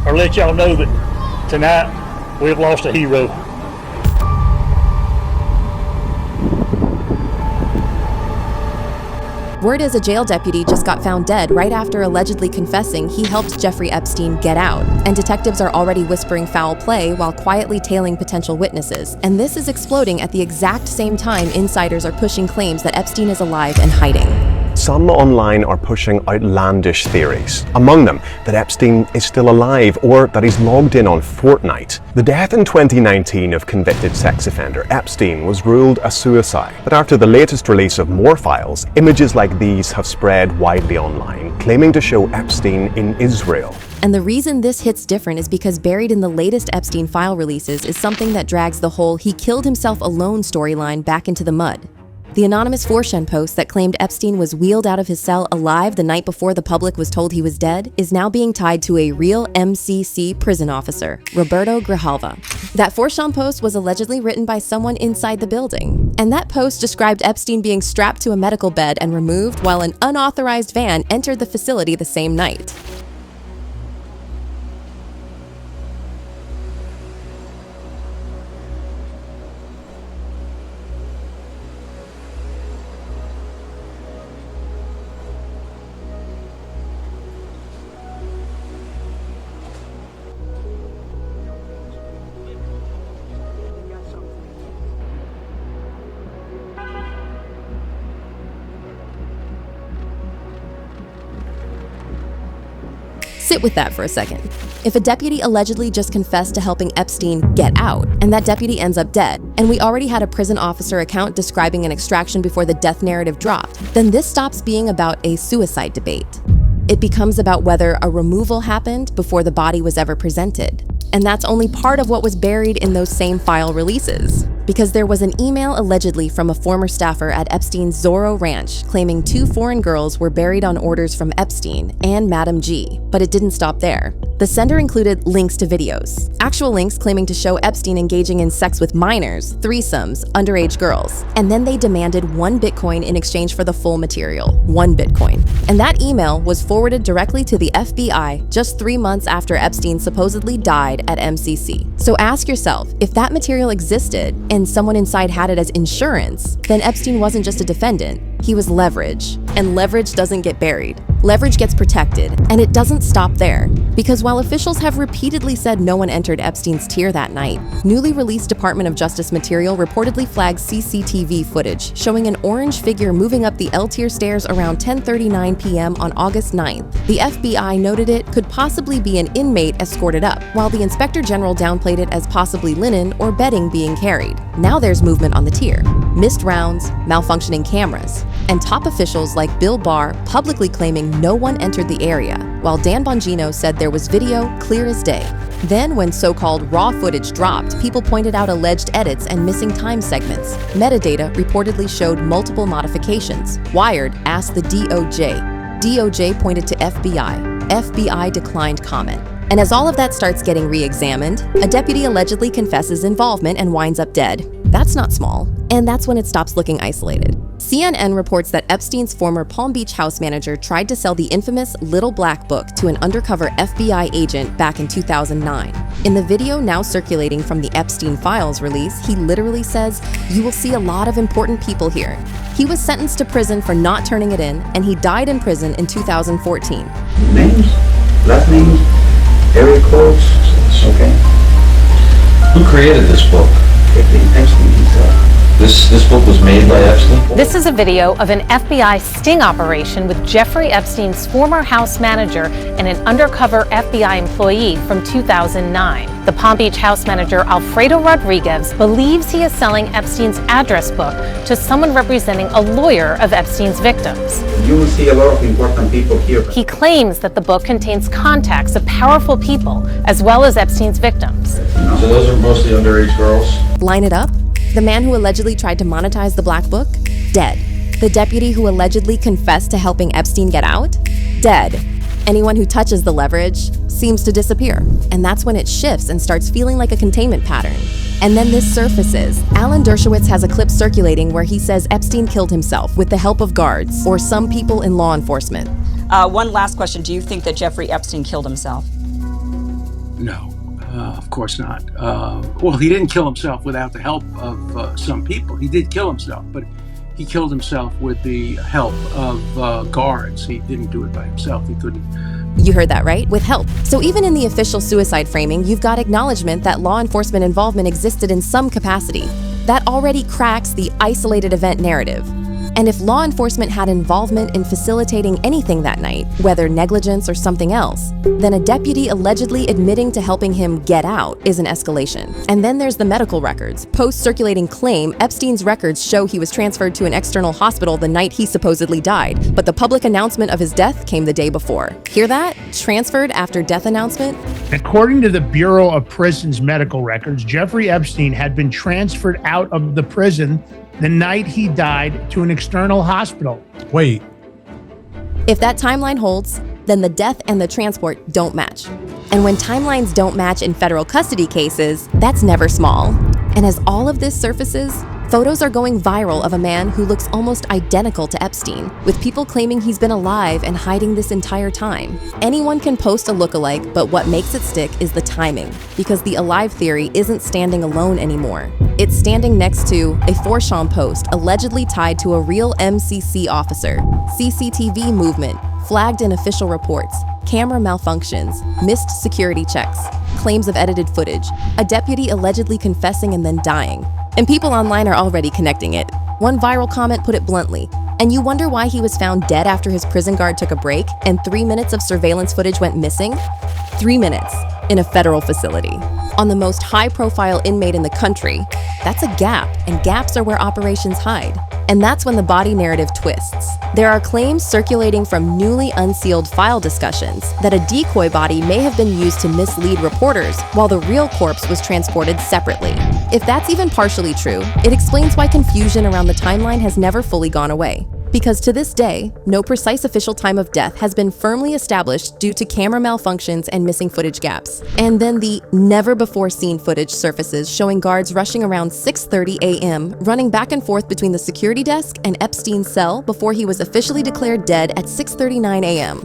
or let y'all know that tonight we've lost a hero. Word is a jail deputy just got found dead right after allegedly confessing he helped Jeffrey Epstein get out. And detectives are already whispering foul play while quietly tailing potential witnesses. And this is exploding at the exact same time insiders are pushing claims that Epstein is alive and hiding. Some online are pushing outlandish theories, among them that Epstein is still alive or that he's logged in on Fortnite. The death in 2019 of convicted sex offender Epstein was ruled a suicide, but after the latest release of more files, images like these have spread widely online, claiming to show Epstein in Israel. And the reason this hits different is because buried in the latest Epstein file releases is something that drags the whole "he killed himself alone" storyline back into the mud. The anonymous 4chan post that claimed Epstein was wheeled out of his cell alive the night before the public was told he was dead is now being tied to a real MCC prison officer, Roberto Grijalva. That 4chan post was allegedly written by someone inside the building. And that post described Epstein being strapped to a medical bed and removed while an unauthorized van entered the facility the same night. Sit with that for a second. If a deputy allegedly just confessed to helping Epstein get out, and that deputy ends up dead, and we already had a prison officer account describing an extraction before the death narrative dropped, then this stops being about a suicide debate. It becomes about whether a removal happened before the body was ever presented. And that's only part of what was buried in those same file releases. Because there was an email allegedly from a former staffer at Epstein's Zorro Ranch claiming 2 foreign girls were buried on orders from Epstein and Madam G, but it didn't stop there. The sender included links to videos, actual links claiming to show Epstein engaging in sex with minors, threesomes, underage girls, and then they demanded 1 Bitcoin in exchange for the full material, 1 Bitcoin. And that email was forwarded directly to the FBI just 3 months after Epstein supposedly died at MCC. So ask yourself, if that material existed and someone inside had it as insurance, then Epstein wasn't just a defendant, he was leverage. And leverage doesn't get buried. Leverage gets protected, and it doesn't stop there. Because while officials have repeatedly said no one entered Epstein's tier that night, newly released Department of Justice material reportedly flags CCTV footage showing an orange figure moving up the L tier stairs around 10:39 p.m. on August 9th. The FBI noted it could possibly be an inmate escorted up, while the Inspector General downplayed it as possibly linen or bedding being carried. Now there's movement on the tier. Missed rounds, malfunctioning cameras, and top officials like Bill Barr publicly claiming no one entered the area, while Dan Bongino said there was video clear as day. Then, when so-called raw footage dropped, people pointed out alleged edits and missing time segments. Metadata reportedly showed multiple modifications. Wired asked the DOJ. DOJ pointed to FBI. FBI declined comment. And as all of that starts getting re-examined, a deputy allegedly confesses involvement and winds up dead. That's not small. And that's when it stops looking isolated. CNN reports that Epstein's former Palm Beach house manager tried to sell the infamous Little Black Book to an undercover FBI agent back in 2009. In the video now circulating from the Epstein Files release, he literally says, "You will see a lot of important people here." He was sentenced to prison for not turning it in, and he died in prison in 2014. Names? Last names? Area codes? Okay. Who created this book? Epstein himself. This book was made by Epstein? This is a video of an FBI sting operation with Jeffrey Epstein's former house manager and an undercover FBI employee from 2009. The Palm Beach house manager, Alfredo Rodriguez, believes he is selling Epstein's address book to someone representing a lawyer of Epstein's victims. You will see a lot of important people here. He claims that the book contains contacts of powerful people, as well as Epstein's victims. So those are mostly underage girls? Line it up. The man who allegedly tried to monetize the Black Book? Dead. The deputy who allegedly confessed to helping Epstein get out? Dead. Anyone who touches the leverage seems to disappear. And that's when it shifts and starts feeling like a containment pattern. And then this surfaces. Alan Dershowitz has a clip circulating where he says Epstein killed himself with the help of guards or some people in law enforcement. One last question. Do you think that Jeffrey Epstein killed himself? No, of course not. Well, he didn't kill himself without the help of some people. He did kill himself, but he killed himself with the help of guards. He didn't do it by himself. He couldn't. You heard that right, with help. So even in the official suicide framing, you've got acknowledgement that law enforcement involvement existed in some capacity. That already cracks the isolated event narrative. And if law enforcement had involvement in facilitating anything that night, whether negligence or something else, then a deputy allegedly admitting to helping him get out is an escalation. And then there's the medical records. Post-circulating claim, Epstein's records show he was transferred to an external hospital the night he supposedly died, but the public announcement of his death came the day before. Hear that? Transferred after death announcement? According to the Bureau of Prisons medical records, Jeffrey Epstein had been transferred out of the prison the night he died to an external hospital. Wait. If that timeline holds, then the death and the transport don't match. And when timelines don't match in federal custody cases, that's never small. And as all of this surfaces, photos are going viral of a man who looks almost identical to Epstein, with people claiming he's been alive and hiding this entire time. Anyone can post a lookalike, but what makes it stick is the timing, because the alive theory isn't standing alone anymore. It's standing next to a Forsham post allegedly tied to a real MCC officer, CCTV movement, flagged in official reports, camera malfunctions, missed security checks, claims of edited footage, a deputy allegedly confessing and then dying. And people online are already connecting it. One viral comment put it bluntly, and you wonder why he was found dead after his prison guard took a break and 3 minutes of surveillance footage went missing? 3 minutes in a federal facility. On the most high-profile inmate in the country, that's a gap, and gaps are where operations hide. And that's when the body narrative twists. There are claims circulating from newly unsealed file discussions that a decoy body may have been used to mislead reporters while the real corpse was transported separately. If that's even partially true, it explains why confusion around the timeline has never fully gone away. Because to this day, no precise official time of death has been firmly established due to camera malfunctions and missing footage gaps. And then the never-before-seen footage surfaces showing guards rushing around 6:30 a.m., running back and forth between the security desk and Epstein's cell before he was officially declared dead at 6:39 a.m.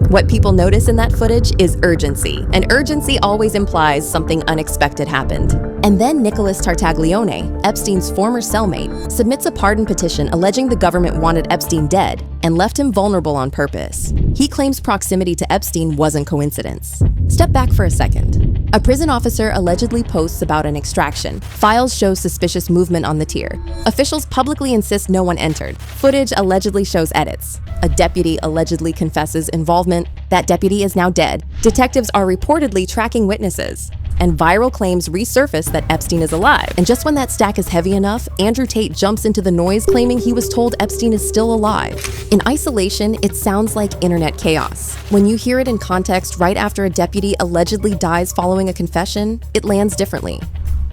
What people notice in that footage is urgency, and urgency always implies something unexpected happened. And then Nicholas Tartaglione, Epstein's former cellmate, submits a pardon petition alleging the government wanted Epstein dead and left him vulnerable on purpose. He claims proximity to Epstein wasn't coincidence. Step back for a second. A prison officer allegedly posts about an extraction. Files show suspicious movement on the tier. Officials publicly insist no one entered. Footage allegedly shows edits. A deputy allegedly confesses involvement. That deputy is now dead. Detectives are reportedly tracking witnesses. And viral claims resurface that Epstein is alive. And just when that stack is heavy enough, Andrew Tate jumps into the noise claiming he was told Epstein is still alive. In isolation, it sounds like internet chaos. When you hear it in context right after a deputy allegedly dies following a confession, it lands differently.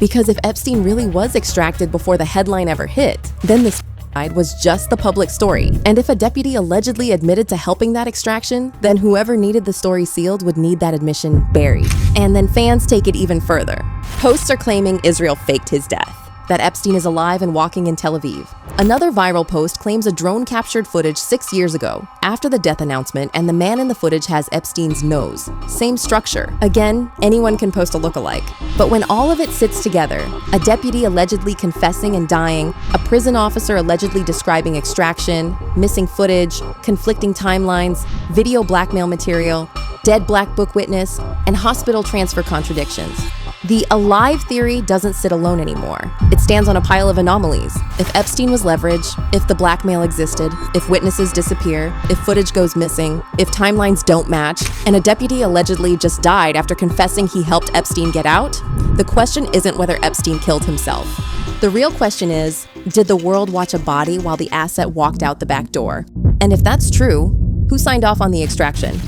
Because if Epstein really was extracted before the headline ever hit, then this was just the public story. And if a deputy allegedly admitted to helping that extraction, then whoever needed the story sealed would need that admission buried. And then fans take it even further. Posts are claiming Israel faked his death, that Epstein is alive and walking in Tel Aviv. Another viral post claims a drone captured footage 6 years ago, after the death announcement, and the man in the footage has Epstein's nose. Same structure. Again, anyone can post a lookalike. But when all of it sits together, a deputy allegedly confessing and dying, a prison officer allegedly describing extraction, missing footage, conflicting timelines, video blackmail material, dead black book witness, and hospital transfer contradictions, the alive theory doesn't sit alone anymore. It stands on a pile of anomalies. If Epstein was leveraged, if the blackmail existed, if witnesses disappear, if footage goes missing, if timelines don't match, and a deputy allegedly just died after confessing he helped Epstein get out, the question isn't whether Epstein killed himself. The real question is, did the world watch a body while the asset walked out the back door? And if that's true, who signed off on the extraction?